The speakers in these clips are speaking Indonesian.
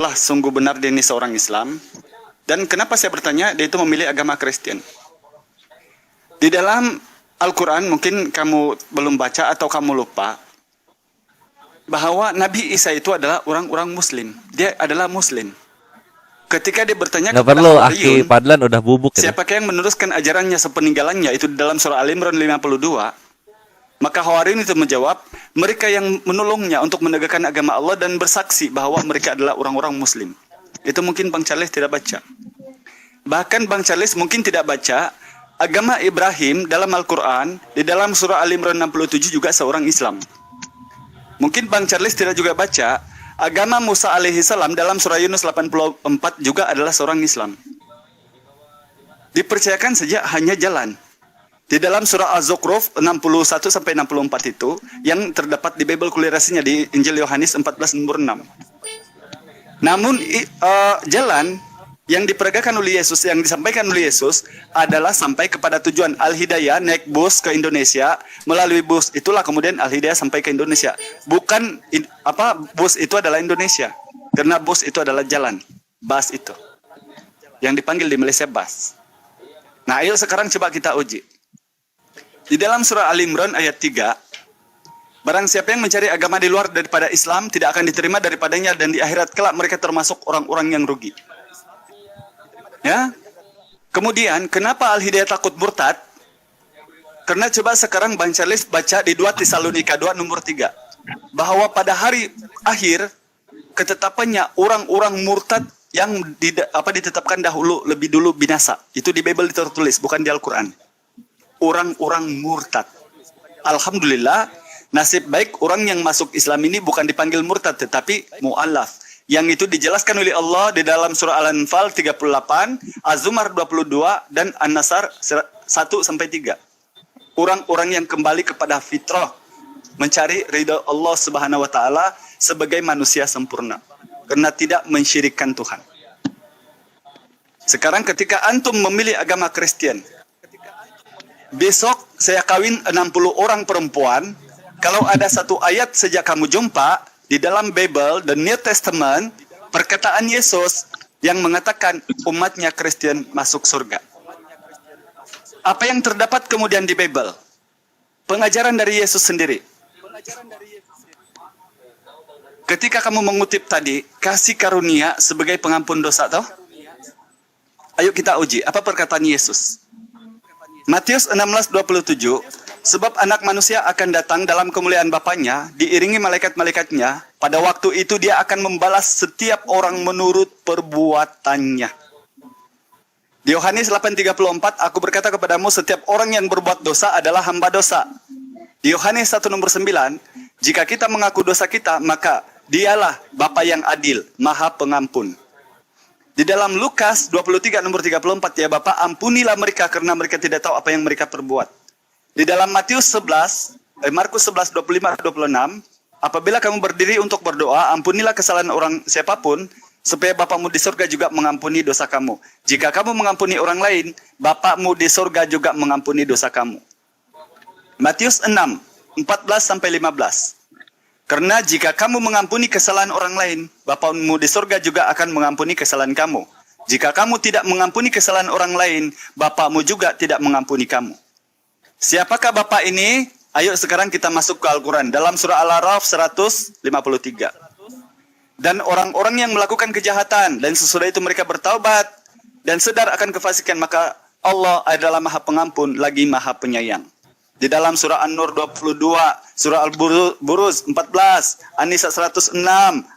lah sungguh benar dia ini seorang Islam. Dan kenapa saya bertanya, dia itu memilih agama Kristen. Di dalam Al-Quran, mungkin kamu belum baca atau kamu lupa, bahwa Nabi Isa itu adalah orang-orang Muslim. Dia adalah Muslim. Ketika dia bertanya Nggak kepada perlu, Hawariyun, Aki Padlan udah bubuk gitu. siapakah yang meneruskan ajarannya sepeninggalannya, itu di dalam surah Al-Imran 52, maka Hawariyun itu menjawab, mereka yang menolongnya untuk menegakkan agama Allah dan bersaksi bahwa mereka adalah orang-orang Muslim. Itu mungkin Bang Charles tidak baca. Bahkan Bang Charles mungkin tidak baca, agama Ibrahim dalam Al-Quran, di dalam surah Al-Imran 67 juga seorang Islam. Mungkin Bang Charles tidak juga baca, agama Musa alaihi salam dalam surah Yunus 84 juga adalah seorang Islam. Dipercayakan saja hanya jalan. Di dalam surah Az-Zukhruf 61 sampai 64 itu yang terdapat di Bible kulinerasinya di Injil Yohanes 14 nomor 6. Namun jalan yang diperagakan oleh Yesus, yang disampaikan oleh Yesus adalah sampai kepada tujuan Al-Hidayah, naik bus ke Indonesia, melalui bus itulah kemudian Al-Hidayah sampai ke Indonesia. Bukan bus itu adalah Indonesia, karena bus itu adalah jalan, bus itu yang dipanggil di Malaysia bus. Nah, ayo sekarang coba kita uji. Di dalam surah Al-Imran ayat 3, barang siapa yang mencari agama di luar daripada Islam tidak akan diterima daripadanya, dan di akhirat kelak mereka termasuk orang-orang yang rugi. Ya. Kemudian kenapa Al-Hidayah takut murtad? Karena coba sekarang Bang Charles baca di 2 Tesalonika 2 nomor 3, bahwa pada hari akhir ketetapannya orang-orang murtad yang ditetapkan dahulu lebih dulu binasa. Itu di Bible tertulis, bukan di Al-Quran. Orang-orang murtad. Alhamdulillah, nasib baik orang yang masuk Islam ini bukan dipanggil murtad, tetapi mu'allaf. Yang itu dijelaskan oleh Allah di dalam surah Al-Anfal 38, Az-Zumar 22, dan An-Nasr 1-3. Orang-orang yang kembali kepada fitrah, mencari ridha Allah Subhanahu wa taala sebagai manusia sempurna, karena tidak mensyirikkan Tuhan. Sekarang ketika antum memilih agama Kristen, besok saya kawin 60 orang perempuan, kalau ada satu ayat sejak kamu jumpa di dalam Bible, the New Testament, perkataan Yesus yang mengatakan umatnya Kristen masuk surga. Apa yang terdapat kemudian di Bible? Pengajaran dari Yesus sendiri. Ketika kamu mengutip tadi, kasih karunia sebagai pengampun dosa, toh? Ayo kita uji, apa perkataan Yesus? Matius 16:27, sebab anak manusia akan datang dalam kemuliaan Bapaknya, diiringi malaikat-malaikatnya, pada waktu itu dia akan membalas setiap orang menurut perbuatannya. Di Yohanes 8:34, aku berkata kepadamu, setiap orang yang berbuat dosa adalah hamba dosa. Di Yohanes 1 nomor 9, jika kita mengaku dosa kita, maka dialah Bapa yang adil, maha pengampun. Di dalam Lukas 23 nomor 34, ya Bapa, ampunilah mereka karena mereka tidak tahu apa yang mereka perbuat. Di dalam Markus 11, 25-26, apabila kamu berdiri untuk berdoa, ampunilah kesalahan orang siapapun, supaya Bapamu di surga juga mengampuni dosa kamu. Jika kamu mengampuni orang lain, Bapamu di surga juga mengampuni dosa kamu. Matius 6, 14-15. Karena jika kamu mengampuni kesalahan orang lain, Bapamu di surga juga akan mengampuni kesalahan kamu. Jika kamu tidak mengampuni kesalahan orang lain, Bapamu juga tidak mengampuni kamu. Siapakah Bapak ini? Ayo sekarang kita masuk ke Al-Quran. Dalam surah Al-Araf 153. Dan orang-orang yang melakukan kejahatan, dan sesudah itu mereka bertaubat, dan sadar akan kefasikan, maka Allah adalah maha pengampun, lagi maha penyayang. Di dalam surah An-Nur 22, surah Al-Buruz 14, An-Nisa 106,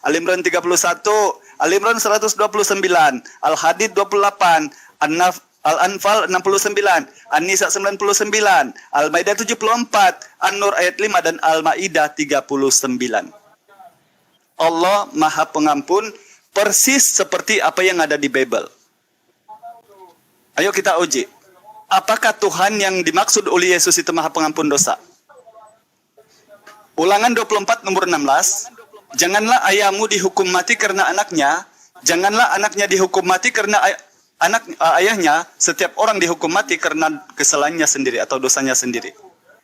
Al-Imran 31, Al-Imran 129, Al-Hadid 28, Al-Anfal 69, An-Nisa 99, Al-Maidah 74, An-Nur ayat 5, dan Al-Maidah 39. Allah maha pengampun persis seperti apa yang ada di Bible. Ayo kita uji. Apakah Tuhan yang dimaksud oleh Yesus itu maha pengampun dosa? Ulangan 24 nomor 16. Janganlah ayahmu dihukum mati karena anaknya. Janganlah anaknya dihukum mati karena ayahnya. Setiap orang dihukum mati karena kesalahannya sendiri atau dosanya sendiri.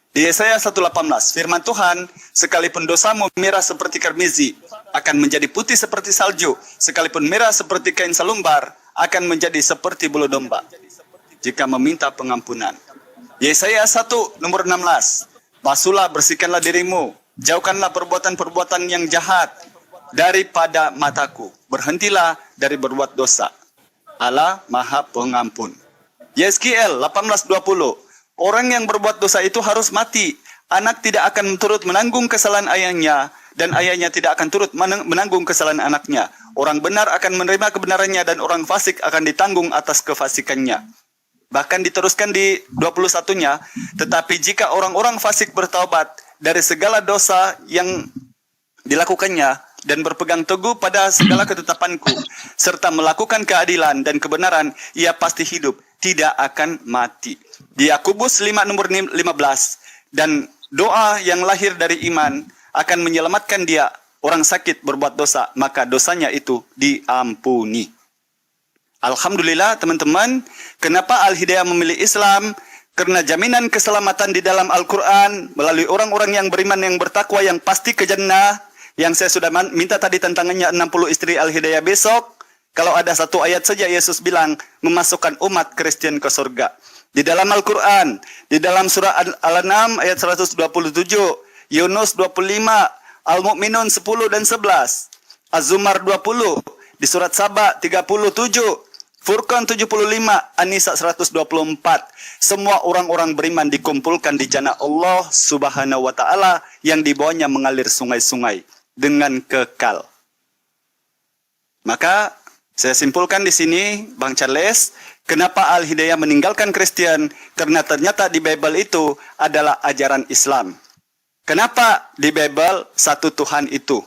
Di Yesaya 1:18, firman Tuhan, sekalipun dosamu merah seperti karmizi, akan menjadi putih seperti salju, sekalipun merah seperti kain salumbar, akan menjadi seperti bulu domba jika meminta pengampunan. Yesaya 1 nomor 16. Basuhlah, bersihkanlah dirimu, jauhkanlah perbuatan-perbuatan yang jahat daripada mataku. Berhentilah dari berbuat dosa. Allah Maha Pengampun. Yeskiel 18:20. Orang yang berbuat dosa itu harus mati. Anak tidak akan turut menanggung kesalahan ayahnya, dan ayahnya tidak akan turut menanggung kesalahan anaknya. Orang benar akan menerima kebenarannya, dan orang fasik akan ditanggung atas kefasikannya. Bahkan diteruskan di 21-nya, tetapi jika orang-orang fasik bertaubat dari segala dosa yang dilakukannya dan berpegang teguh pada segala ketetapanku, serta melakukan keadilan dan kebenaran, ia pasti hidup, tidak akan mati. Di Yakobus 5 nomor 15, dan doa yang lahir dari iman akan menyelamatkan dia. Orang sakit berbuat dosa, maka dosanya itu diampuni. Alhamdulillah teman-teman, kenapa Al-Hidayah memilih Islam? Karena jaminan keselamatan di dalam Al-Quran melalui orang-orang yang beriman, yang bertakwa, yang pasti ke jannah. Yang saya sudah minta tadi tantangannya 60 istri Al-Hidayah besok. Kalau ada satu ayat saja Yesus bilang memasukkan umat Kristen ke surga. Di dalam Al-Quran, di dalam surah Al-An'am ayat 127, Yunus 25, Al-Mu'minun 10 dan 11, Az-Zumar 20, di surat Saba 37, Furqan 75, An-Nisa 124. Semua orang-orang beriman dikumpulkan di jannah Allah Subhanahu wa taala yang di bawahnya mengalir sungai-sungai dengan kekal. Maka saya simpulkan di sini, Bang Charles, kenapa Al-Hidayah meninggalkan Kristen? Karena ternyata di Bible itu adalah ajaran Islam. Kenapa di Bible satu Tuhan itu?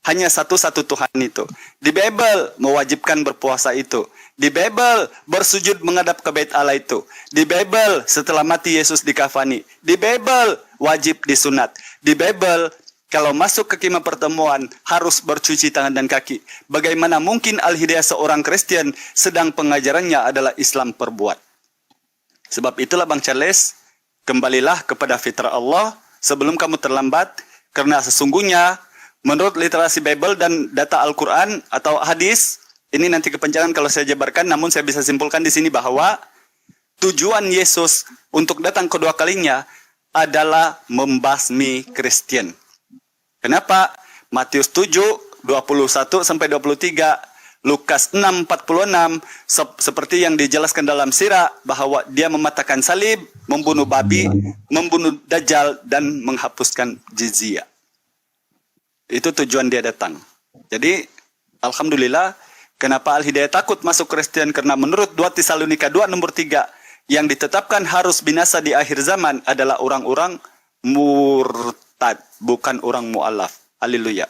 Hanya satu-satu Tuhan itu. Di Bible mewajibkan berpuasa itu. Di Bible bersujud menghadap ke bait Allah itu. Di Bible setelah mati Yesus dikafani. Di Bible wajib disunat. Di Bible kalau masuk ke kemah pertemuan harus bercuci tangan dan kaki. Bagaimana mungkin Al-Hidayah seorang Kristen sedang pengajarannya adalah Islam perbuat? Sebab itulah Bang Charles, kembalilah kepada fitrah Allah sebelum kamu terlambat. Karena sesungguhnya menurut literasi Bible dan data Al-Quran atau hadis, ini nanti kepanjangan kalau saya jabarkan, namun saya bisa simpulkan di sini bahwa tujuan Yesus untuk datang kedua kalinya adalah membasmi Kristen. Kenapa? Matius 7, 21 sampai 23, Lukas 6, 46, seperti yang dijelaskan dalam sirah bahwa dia mematahkan salib, membunuh babi, membunuh Dajjal, dan menghapuskan jizyah. Itu tujuan dia datang. Jadi, alhamdulillah, kenapa Al-Hidayah takut masuk Kristen? Karena menurut 2 Tesalonika 2 nomor 3, yang ditetapkan harus binasa di akhir zaman adalah orang-orang murtad, bukan orang mu'alaf. Haleluya.